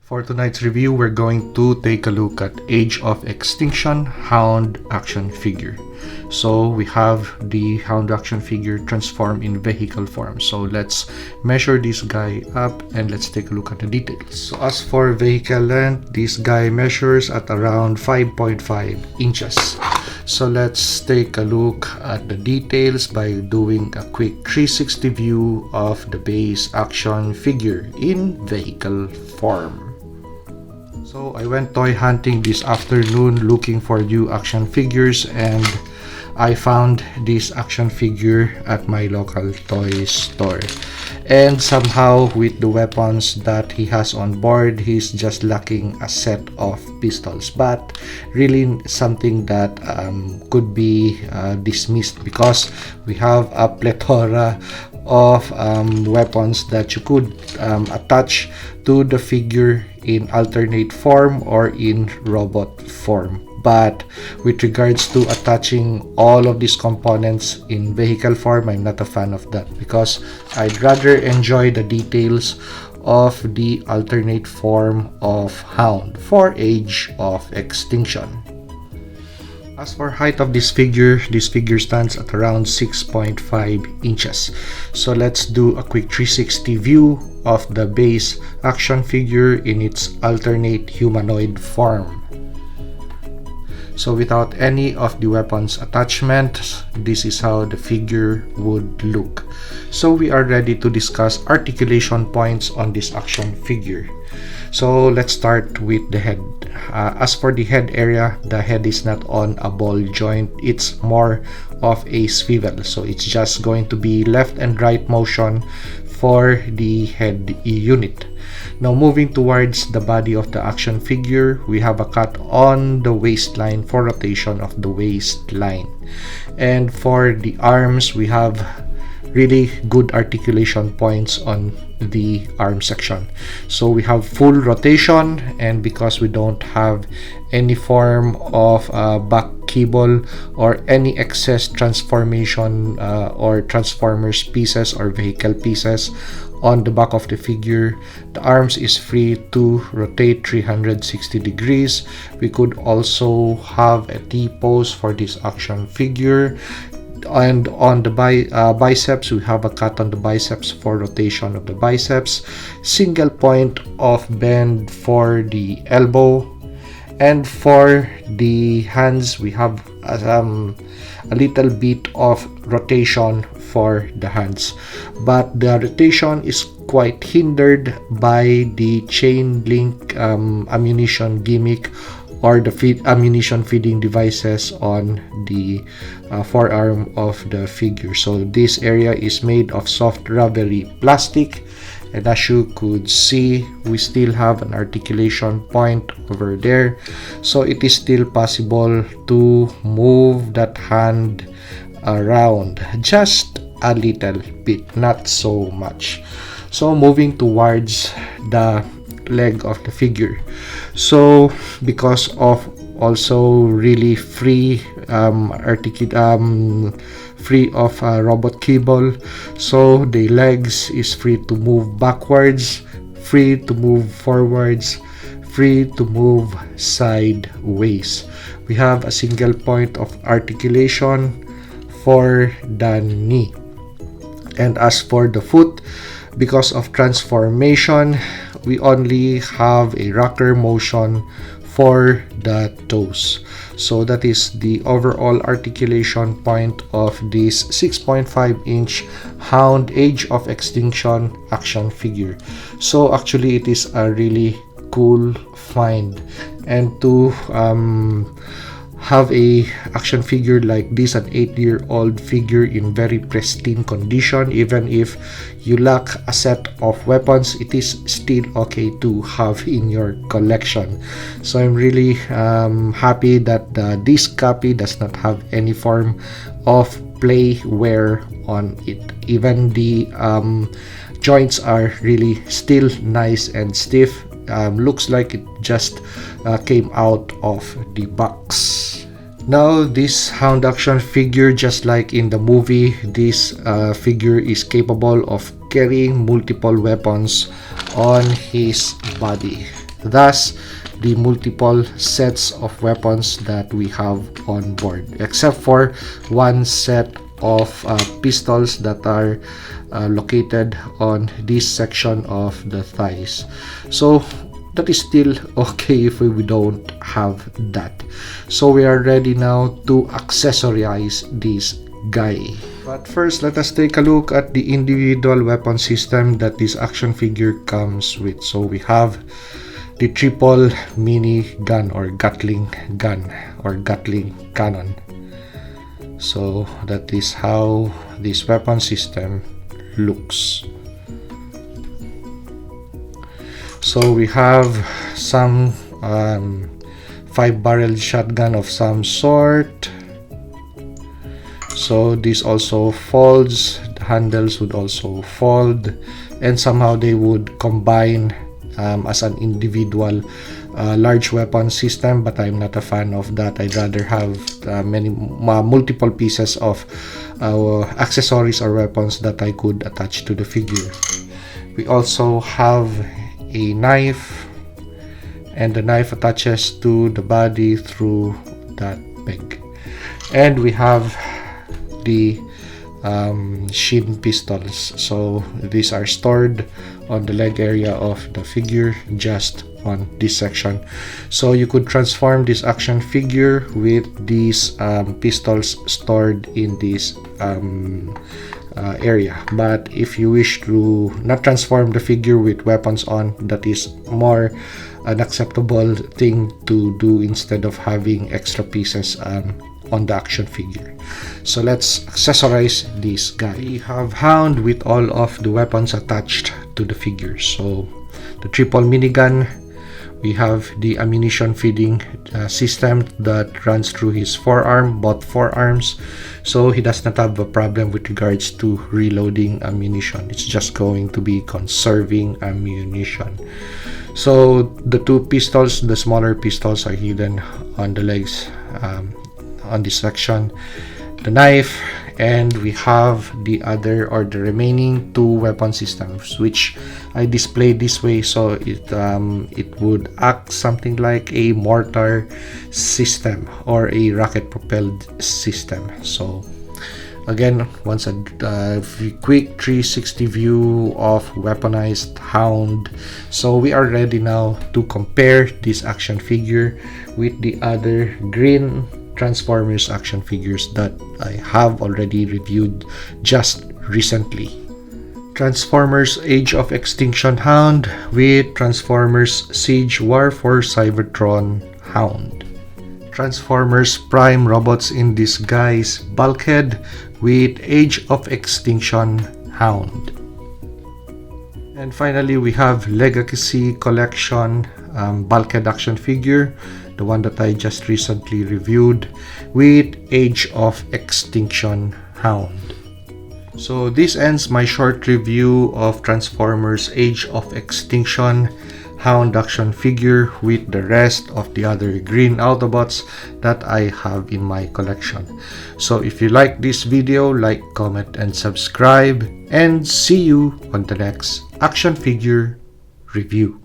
For tonight's review, we're going to take a look at Age of Extinction HOUND action figure. So we have the HOUND action figure transformed in vehicle form. So let's measure this guy up and let's take a look at the details. So as for vehicle length, this guy measures at around 5.5 inches. So let's take a look at the details by doing a quick 360 view of the base action figure in vehicle form. So I went toy hunting this afternoon looking for new action figures, and I found this action figure at my local toy store. And somehow with the weapons that he has on board, he's just lacking a set of pistols, but really something that could be dismissed because we have a plethora of weapons that you could attach to the figure in alternate form or in robot form. But with regards to attaching all of these components in vehicle form, I'm not a fan of that because I'd rather enjoy the details of the alternate form of HOUND for Age of Extinction. As for height of this figure stands at around 6.5 inches. So let's do a quick 360 view of the base action figure in its alternate humanoid form. So without any of the weapons attachments, this is how the figure would look. So we are ready to discuss articulation points on this action figure. So let's start with the head. As for the head area, the head is not on a ball joint, it's more of a swivel. So it's just going to be left and right motion for the head unit. Now moving towards the body of the action figure, we have a cut on the waistline for rotation of the waistline. And for the arms, we have really good articulation points on the arm section. So we have full rotation, and because we don't have any form of back cable or any excess transformation or transformers pieces or vehicle pieces on the back of the figure, the arms is free to rotate 360 degrees. We could also have a T-pose for this action figure. And on the biceps, we have a cut on the biceps for rotation of the biceps, single point of bend for the elbow, and for the hands we have a little bit of rotation for the hands, but the rotation is quite hindered by the chain link ammunition gimmick or the ammunition feeding devices on the forearm of the figure. So this area is made of soft rubbery plastic, and as you could see, we still have an articulation point over there, so it is still possible to move that hand around just a little bit, not so much. So moving towards the leg of the figure, so because of also really free free of robot cable, so the legs is free to move backwards, free to move forwards, free to move sideways. We have a single point of articulation for the knee. And as for the foot, because of transformation, we only have a rocker motion for the toes. So that is the overall articulation point of this 6.5-inch HOUND Age of Extinction action figure. So actually it is a really cool find, and to have a action figure like this, an 8-year-old figure in very pristine condition, even if you lack a set of weapons, it is still okay to have in your collection. So I'm really happy that this copy does not have any form of play wear on it. Even the joints are really still nice and stiff. Looks like it just came out of the box. Now this HOUND action figure, just like in the movie, this figure is capable of carrying multiple weapons on his body. thus the multiple sets of weapons that we have on board, except for one set of pistols that are located on this section of the thighs. So that is still okay if we don't have that. So we are ready now to accessorize this guy. But first, let us take a look at the individual weapon system that this action figure comes with. So we have the triple mini gun or Gatling gun or Gatling cannon. So that is how this weapon system looks. So we have some 5-barreled shotgun of some sort. So this also folds, the handles would also fold, and somehow they would combine as an individual large weapon system, but I'm not a fan of that. I'd rather have multiple pieces of accessories or weapons that I could attach to the figure. We also have a knife, and the knife attaches to the body through that peg. And we have the shin pistols. So these are stored on the leg area of the figure, just on this section. So you could transform this action figure with these pistols stored in this area. But if you wish to not transform the figure with weapons on, that is more an acceptable thing to do instead of having extra pieces on the action figure. So let's accessorize this guy. We have HOUND with all of the weapons attached to the figure. So the triple minigun, we have the ammunition feeding system that runs through his forearm, both forearms, so he does not have a problem with regards to reloading ammunition. It's just going to be conserving ammunition. So the two pistols, the smaller pistols, are hidden on the legs on this section. The knife, and we have the other or the remaining two weapon systems, which I displayed this way, so it would act something like a mortar system or a rocket propelled system. So again, once a quick 360 view of weaponized HOUND. So we are ready now to compare this action figure with the other green Transformers action figures that I have already reviewed just recently. Transformers Age of Extinction HOUND with Transformers Siege War for Cybertron HOUND. Transformers Prime Robots in Disguise Bulkhead with Age of Extinction HOUND. And finally, we have Legacy Collection Bulkhead action figure, the one that I just recently reviewed, with Age of Extinction HOUND. So this ends my short review of Transformers Age of Extinction HOUND action figure with the rest of the other green Autobots that I have in my collection. So if you like this video, like, comment, and subscribe, and see you on the next action figure review.